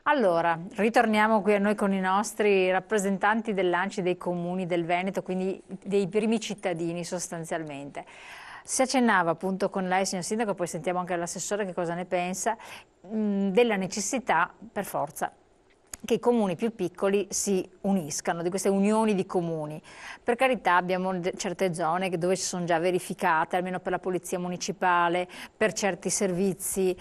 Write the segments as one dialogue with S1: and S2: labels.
S1: Allora, ritorniamo qui a noi con i nostri rappresentanti dell'ANCI dei comuni del Veneto, quindi dei primi cittadini sostanzialmente. Si accennava appunto con lei, signor Sindaco, poi sentiamo anche l'assessore che cosa ne pensa, della necessità per forza che i comuni più piccoli si uniscano, di queste unioni di comuni. Per carità abbiamo certe zone dove si sono già verificate, almeno per la polizia municipale, per certi servizi,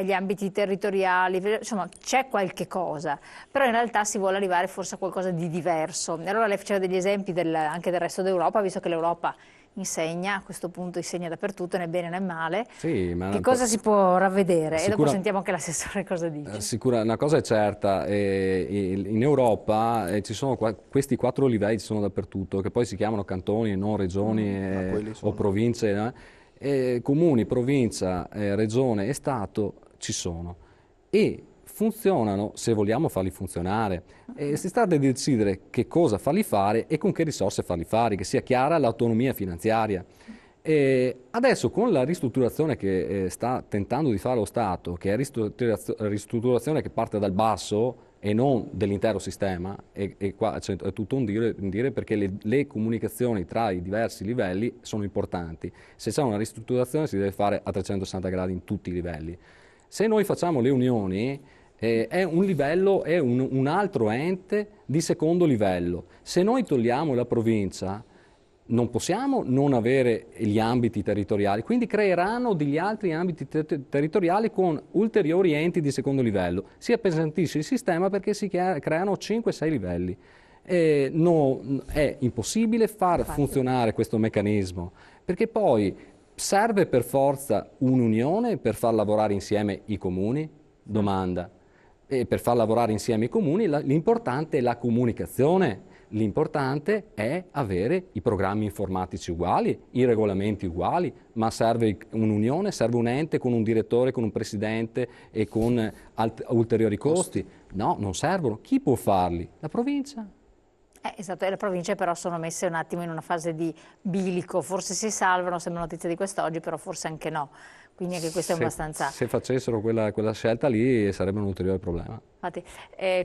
S1: gli ambiti territoriali, insomma c'è qualche cosa, però in realtà si vuole arrivare forse a qualcosa di diverso. E allora lei faceva degli esempi anche del resto d'Europa, visto che l'Europa insegna, a questo punto insegna dappertutto, né bene né male.
S2: Sì, ma
S1: Che cosa si può ravvedere? E dopo
S2: sicura,
S1: sentiamo anche l'assessore cosa dice.
S2: una cosa è certa, in Europa ci sono questi 4 livelli, ci sono dappertutto, che poi si chiamano cantoni e non regioni
S3: quelli
S2: o
S3: sono.
S2: province, comuni, provincia, regione e Stato ci sono e funzionano se vogliamo farli funzionare. Si sta da decidere che cosa farli fare e con che risorse farli fare, che sia chiara l'autonomia finanziaria. Adesso con la ristrutturazione che sta tentando di fare lo Stato, che è ristrutturazione che parte dal basso e non dell'intero sistema, e qua c'è tutto un dire perché le comunicazioni tra i diversi livelli sono importanti. Se c'è una ristrutturazione si deve fare a 360 gradi in tutti i livelli. Se noi facciamo le unioni, è un livello, è un altro ente di secondo livello. Se noi togliamo la provincia, non possiamo non avere gli ambiti territoriali, quindi creeranno degli altri ambiti territoriali con ulteriori enti di secondo livello. Si appesantisce il sistema perché si creano 5-6 livelli. È impossibile far funzionare questo meccanismo, perché poi serve per forza un'unione per far lavorare insieme i comuni? Domanda. E per far lavorare insieme i comuni l'importante è la comunicazione. L'importante è avere i programmi informatici uguali, i regolamenti uguali, ma serve un'unione, serve un ente con un direttore, con un presidente e con ulteriori costi. No, non servono. Chi può farli? La provincia.
S1: Esatto, e le province però sono messe un attimo in una fase di bilico, forse si salvano, sembra notizia di quest'oggi, però forse anche no. Quindi anche questo è abbastanza...
S2: Se facessero quella scelta lì sarebbe un ulteriore problema.
S1: Infatti,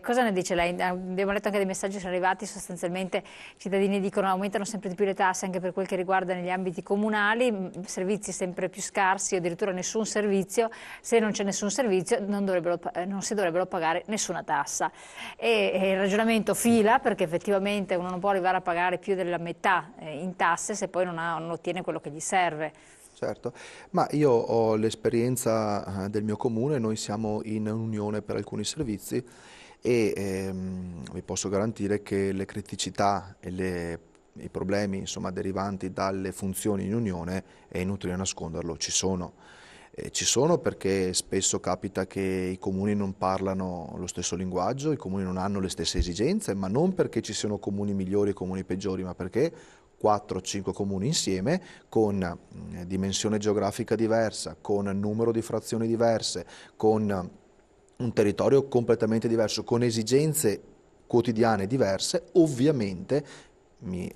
S1: cosa ne dice lei? Abbiamo letto anche dei messaggi sono arrivati, sostanzialmente i cittadini dicono aumentano sempre di più le tasse anche per quel che riguarda negli ambiti comunali, servizi sempre più scarsi, addirittura nessun servizio, se non c'è nessun servizio non si dovrebbero pagare nessuna tassa. E il ragionamento fila perché effettivamente uno non può arrivare a pagare più della metà in tasse se poi non ottiene quello che gli serve.
S3: Certo, ma io ho l'esperienza del mio comune, noi siamo in unione per alcuni servizi e vi posso garantire che le criticità e i problemi insomma, derivanti dalle funzioni in unione, è inutile nasconderlo, ci sono. Ci sono perché spesso capita che i comuni non parlano lo stesso linguaggio, i comuni non hanno le stesse esigenze, ma non perché ci siano comuni migliori e comuni peggiori, ma perché 4-5 comuni insieme con dimensione geografica diversa, con numero di frazioni diverse, con un territorio completamente diverso, con esigenze quotidiane diverse, ovviamente mi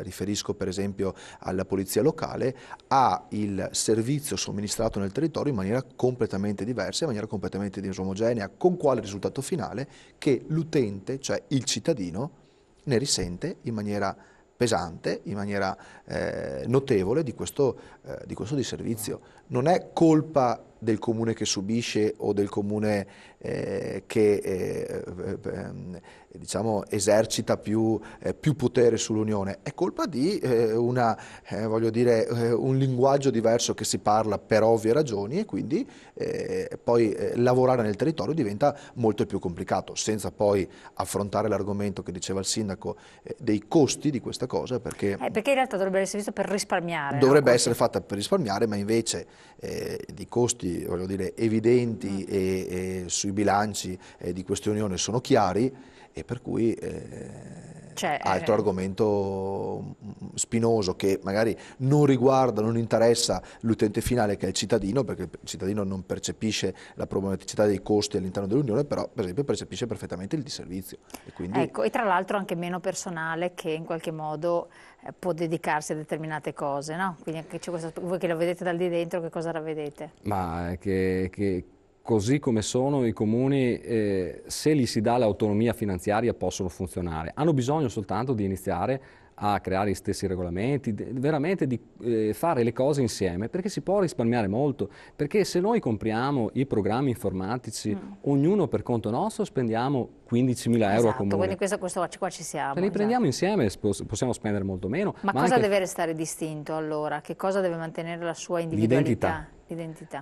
S3: riferisco per esempio alla polizia locale, ha il servizio somministrato nel territorio in maniera completamente diversa, in maniera completamente disomogenea, con quale risultato finale? Che l'utente, cioè il cittadino, ne risente in maniera pesante, in maniera notevole di questo disservizio. Non è colpa del comune che subisce o del comune che diciamo, esercita più potere sull'unione, è colpa di voglio dire, un linguaggio diverso che si parla per ovvie ragioni e quindi poi lavorare nel territorio diventa molto più complicato, senza poi affrontare l'argomento che diceva il sindaco dei costi di questa cosa, perché
S1: in realtà dovrebbe essere visto per risparmiare.
S3: Dovrebbe essere fatta per risparmiare, ma invece di costi, voglio dire, evidenti e sui bilanci di questa unione sono chiari e per cui altro argomento spinoso che magari non riguarda, non interessa l'utente finale che è il cittadino, perché il cittadino non percepisce la problematicità dei costi all'interno dell'unione, però per esempio percepisce perfettamente il disservizio. E quindi...
S1: Ecco, e tra l'altro anche meno personale che in qualche modo può dedicarsi a determinate cose, no? Quindi anche c'è questo, voi che lo vedete dal di dentro, che cosa la vedete?
S2: Ma che così come sono i comuni, se gli si dà l'autonomia finanziaria possono funzionare. Hanno bisogno soltanto di iniziare a creare gli stessi regolamenti, veramente di fare le cose insieme, perché si può risparmiare molto, perché se noi compriamo i programmi informatici, ognuno per conto nostro, spendiamo 15.000 euro a comune.
S1: Quindi questo qua ci siamo.
S2: Se li prendiamo insieme possiamo spendere molto meno.
S1: Ma cosa deve restare distinto allora? Che cosa deve mantenere la sua individualità?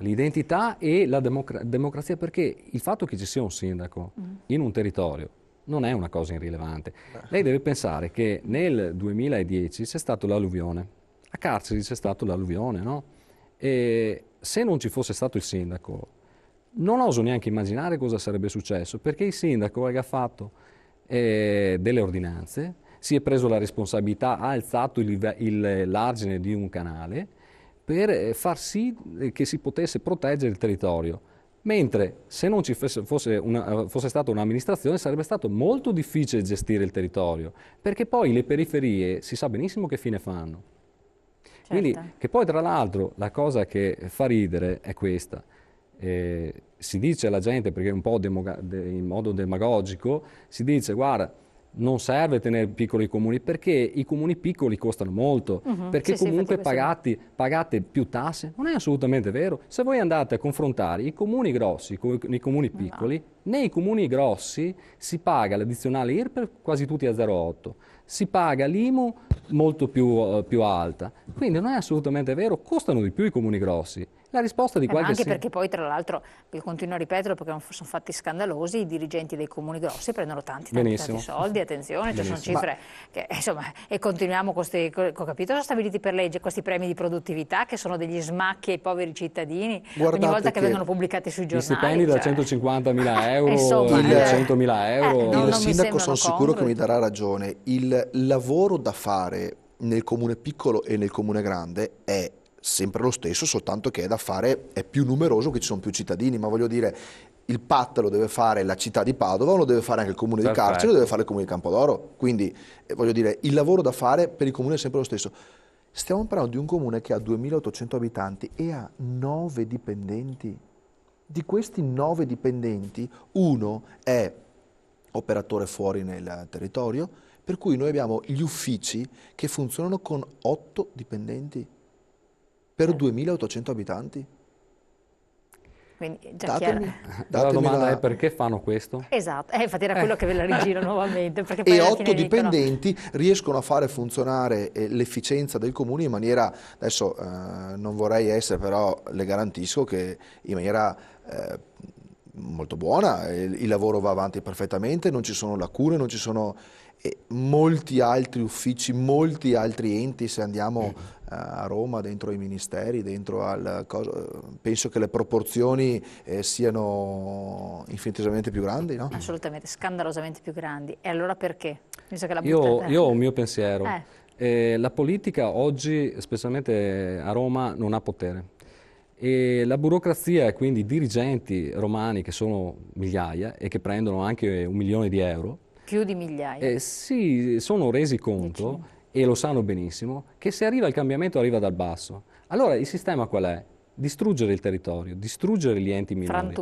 S2: L'identità e la democrazia, perché il fatto che ci sia un sindaco in un territorio non è una cosa irrilevante. Lei deve pensare che nel 2010 c'è stato l'alluvione, a Carceri c'è stato l'alluvione, no? E se non ci fosse stato il sindaco, non oso neanche immaginare cosa sarebbe successo, perché il sindaco ha fatto delle ordinanze, si è preso la responsabilità, ha alzato l'argine di un canale per far sì che si potesse proteggere il territorio. Mentre se non ci fosse stata un'amministrazione sarebbe stato molto difficile gestire il territorio, perché poi le periferie si sa benissimo che fine fanno. Certo. Quindi, che poi tra l'altro la cosa che fa ridere è questa. Si dice alla gente, perché un po' in modo demagogico, si dice guarda, non serve tenere piccoli comuni perché i comuni piccoli costano molto, perché comunque pagate più tasse. Non è assolutamente vero. Se voi andate a confrontare i comuni grossi con i comuni piccoli, nei comuni grossi si paga l'addizionale IRPEF quasi tutti a 0,8, si paga l'IMU molto più alta. Quindi non è assolutamente vero, costano di più i comuni grossi. La risposta di qualche
S1: anche perché poi tra l'altro, io continuo a ripeterlo perché sono fatti scandalosi, i dirigenti dei comuni grossi prendono tanti soldi, attenzione, cioè sono cifre che insomma, e continuiamo ho capito, sono stabiliti per legge questi premi di produttività che sono degli smacchi ai poveri cittadini. Guardate, ogni volta che vengono pubblicati sui giornali.
S2: Gli stipendi da 150.000 euro a 100.000 euro.
S3: Il sindaco sono sicuro che mi darà ragione, il lavoro da fare nel comune piccolo e nel comune grande è sempre lo stesso, soltanto che è da fare, è più numeroso, che ci sono più cittadini, ma voglio dire, il PAT lo deve fare la città di Padova, lo deve fare anche il comune di Carcere, lo deve fare il comune di Campodoro, quindi voglio dire, il lavoro da fare per il comune è sempre lo stesso. Stiamo parlando di un comune che ha 2.800 abitanti e ha 9 dipendenti. Di questi 9 dipendenti, uno è operatore fuori nel territorio, per cui noi abbiamo gli uffici che funzionano con 8 dipendenti. Per 2.800 abitanti?
S1: Quindi
S2: la domanda è perché fanno questo?
S1: Esatto, infatti era quello che ve la rigiro nuovamente. Perché
S3: poi e 8 dipendenti riescono a fare funzionare l'efficienza del comune in maniera, adesso non vorrei essere, però le garantisco che in maniera molto buona, il lavoro va avanti perfettamente, non ci sono lacune, non ci sono molti altri uffici, molti altri enti. Se andiamo a Roma, dentro ai ministeri, penso che le proporzioni siano infinitamente più grandi, no?
S1: Assolutamente, scandalosamente più grandi. E allora perché?
S2: Io ho un mio pensiero. La politica oggi, specialmente a Roma, non ha potere. E la burocrazia, e quindi i dirigenti romani, che sono migliaia e che prendono anche 1 milione di euro,
S1: più di migliaia.
S2: Si sono resi conto, e lo sanno benissimo, che se arriva il cambiamento arriva dal basso. Allora il sistema qual è? Distruggere il territorio, distruggere gli enti minori.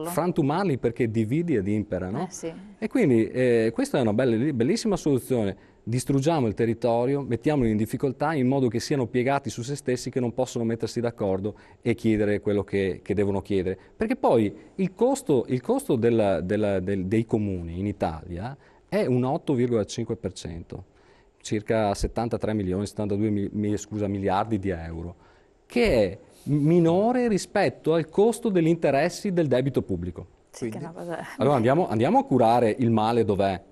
S2: Frantumarli perché dividi ed impera, no?
S1: Sì.
S2: E quindi questa è una bellissima soluzione. Distruggiamo il territorio, mettiamoli in difficoltà in modo che siano piegati su se stessi, che non possono mettersi d'accordo e chiedere quello che devono chiedere. Perché poi il costo dei comuni in Italia è un 8,5%, circa 73 milioni, 72 miliardi di euro, che è minore rispetto al costo degli interessi del debito pubblico.
S1: Sì, che
S2: allora andiamo a curare il male dov'è,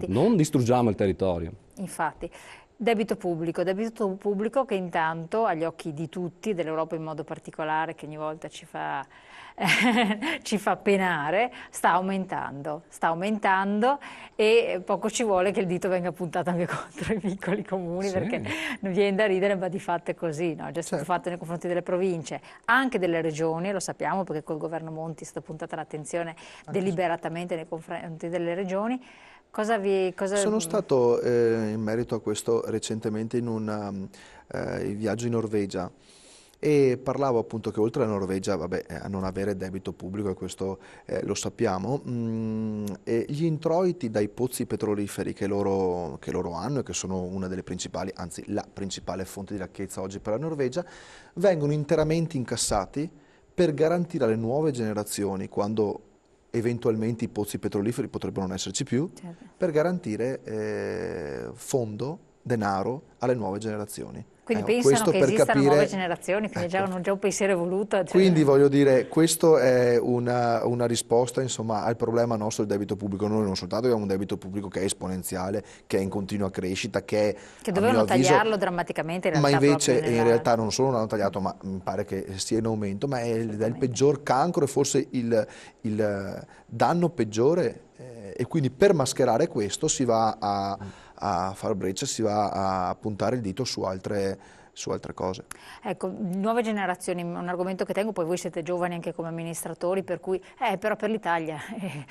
S2: non distruggiamo il territorio.
S1: Infatti. Debito pubblico che intanto agli occhi di tutti, dell'Europa in modo particolare, che ogni volta ci fa penare, sta aumentando e poco ci vuole che il dito venga puntato anche contro i piccoli comuni, perché non viene da ridere, ma di fatto è così, no? È già stato fatto nei confronti delle province, anche delle regioni, lo sappiamo perché col governo Monti è stata puntata l'attenzione deliberatamente nei confronti delle regioni.
S3: Sono stato in merito a questo recentemente in un viaggio in Norvegia e parlavo appunto che oltre alla Norvegia, vabbè, a non avere debito pubblico, e questo lo sappiamo, e gli introiti dai pozzi petroliferi che loro hanno e che sono una delle principali, anzi la principale fonte di ricchezza oggi per la Norvegia, vengono interamente incassati per garantire alle nuove generazioni, quando eventualmente i pozzi petroliferi potrebbero non esserci più,
S1: Certo.
S3: per garantire fondo, denaro alle nuove generazioni.
S1: Quindi
S3: Ecco,
S1: pensano
S3: questo
S1: che
S3: per
S1: esistano
S3: capire,
S1: nuove generazioni, quindi
S3: ecco,
S1: già un pensiero evoluto. Cioè.
S3: quindi voglio dire, questo è una risposta, insomma, al problema nostro del debito pubblico. Noi non soltanto abbiamo un debito pubblico che è esponenziale, che è in continua crescita, che è,
S1: Che
S3: a mio
S1: dovevano
S3: avviso,
S1: tagliarlo drammaticamente in
S3: ma
S1: realtà
S3: invece
S1: proprio
S3: in
S1: nella...
S3: realtà non solo non hanno tagliato, ma mi pare che sia in aumento, ma è il
S1: Assolutamente.
S3: peggior cancro e forse il danno peggiore, e quindi per mascherare questo si va a far breccia, si va a puntare il dito su altre cose.
S1: Ecco, nuove generazioni, un argomento che tengo, poi voi siete giovani anche come amministratori, per cui, però per l'Italia,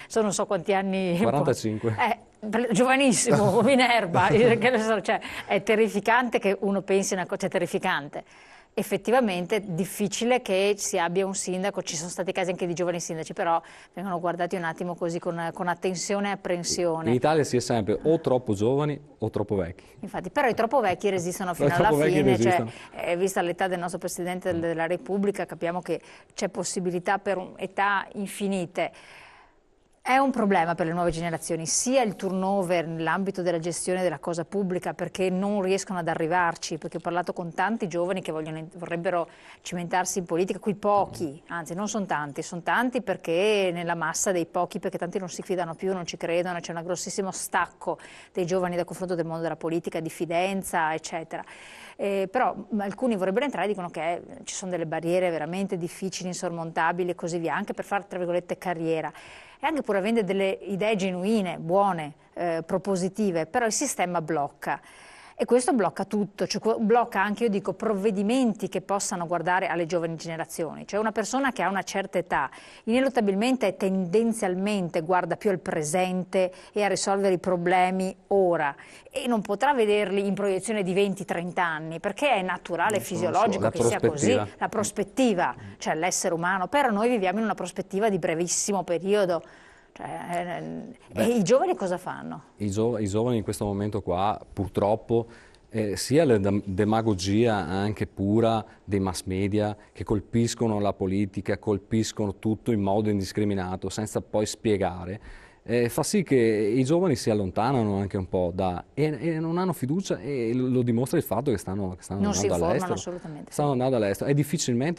S1: sono non so quanti anni...
S2: 45.
S1: Giovanissimo, Minerva, che ne so, cioè, è terrificante che uno pensi una cosa, cioè terrificante. Effettivamente è difficile che si abbia un sindaco, ci sono stati casi anche di giovani sindaci, però vengono guardati un attimo così con attenzione e apprensione.
S2: In Italia si è sempre o troppo giovani o troppo vecchi.
S1: Infatti, però i troppo vecchi resistono fino
S2: I
S1: alla
S2: troppo vecchi
S1: fine, cioè,
S2: resistono.
S1: vista l'età del nostro Presidente della Repubblica, capiamo che c'è possibilità per età infinite. È un problema per le nuove generazioni, sia il turnover nell'ambito della gestione della cosa pubblica, perché non riescono ad arrivarci, perché ho parlato con tanti giovani che vorrebbero cimentarsi in politica, quei pochi, anzi non sono tanti perché nella massa dei pochi, perché tanti non si fidano più, non ci credono, c'è un grossissimo stacco dei giovani dal confronto del mondo della politica, diffidenza, eccetera. Però alcuni vorrebbero entrare e dicono che ci sono delle barriere veramente difficili, insormontabili e così via, anche per fare, tra virgolette, carriera. E anche pur avendo delle idee genuine, buone, propositive, però il sistema blocca. E questo blocca tutto, cioè blocca anche, io dico, provvedimenti che possano guardare alle giovani generazioni. Cioè una persona che ha una certa età, ineluttabilmente e tendenzialmente guarda più al presente e a risolvere i problemi ora. E non potrà vederli in proiezione di 20-30 anni, perché è naturale, fisiologico che sia così. La prospettiva, cioè l'essere umano. Però noi viviamo in una prospettiva di brevissimo periodo. E i giovani cosa fanno?
S2: I giovani in questo momento qua, purtroppo, sia la demagogia anche pura dei mass media che colpiscono la politica, colpiscono tutto in modo indiscriminato, senza poi spiegare, fa sì che i giovani si allontanano anche un po' e non hanno fiducia, e lo dimostra il fatto che stanno
S1: Non si
S2: andando
S1: informano
S2: all'estero.
S1: assolutamente.
S2: Stanno andando all'estero. È difficile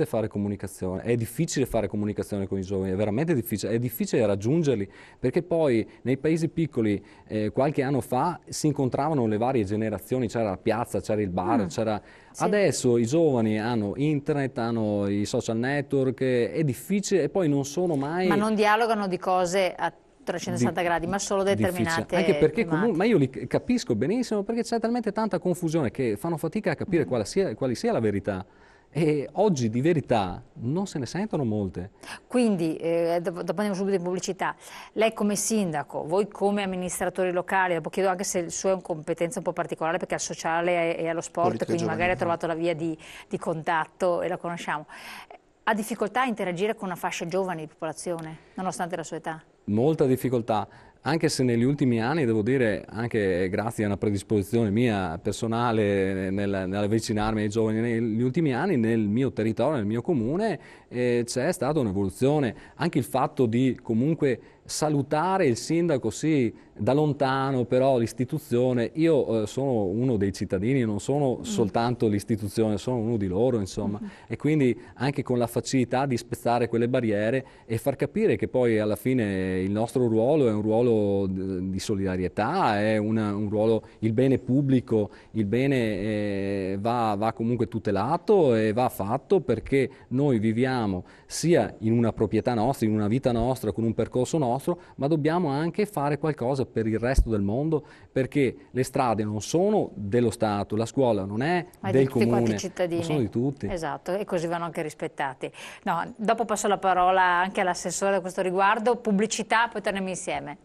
S2: fare comunicazione con i giovani, è veramente difficile. È difficile raggiungerli, perché poi nei paesi piccoli qualche anno fa si incontravano le varie generazioni, c'era la piazza, c'era il bar, c'era...
S1: Sì.
S2: Adesso i giovani hanno internet, hanno i social network, è difficile, e poi non sono mai...
S1: Ma non dialogano di cose a 360 gradi, ma solo determinate
S2: anche perché
S1: tematiche.
S2: ma io li capisco benissimo, perché c'è talmente tanta confusione che fanno fatica a capire quale sia la verità, e oggi di verità non se ne sentono molte.
S1: Quindi, dopo andiamo subito in pubblicità, lei come sindaco, voi come amministratori locali, dopo chiedo anche se il suo è una competenza un po' particolare perché è al sociale e allo sport,
S3: Politica
S1: quindi magari ha
S3: giovanile.
S1: trovato la via di contatto e la conosciamo. Ha difficoltà a interagire con una fascia giovane di popolazione, nonostante la sua età?
S2: Molta difficoltà, anche se negli ultimi anni, devo dire, anche grazie a una predisposizione mia personale nell'avvicinarmi ai giovani, negli ultimi anni nel mio territorio, nel mio comune, c'è stata un'evoluzione. Anche il fatto di comunque salutare il sindaco, sì, da lontano, però l'istituzione, io sono uno dei cittadini, non sono soltanto l'istituzione, sono uno di loro, insomma, e quindi anche con la facilità di spezzare quelle barriere e far capire che poi alla fine il nostro ruolo è un ruolo di solidarietà, è un ruolo, il bene pubblico, il bene va comunque tutelato e va fatto, perché noi viviamo sia in una proprietà nostra, in una vita nostra, con un percorso nostro, ma dobbiamo anche fare qualcosa per il resto del mondo, perché le strade non sono dello Stato, la scuola non è del comune,
S1: cittadini.
S2: sono di tutti.
S1: Esatto, e così vanno anche rispettati. No, dopo passo la parola anche all'assessore a questo riguardo, pubblicità, poi torniamo insieme.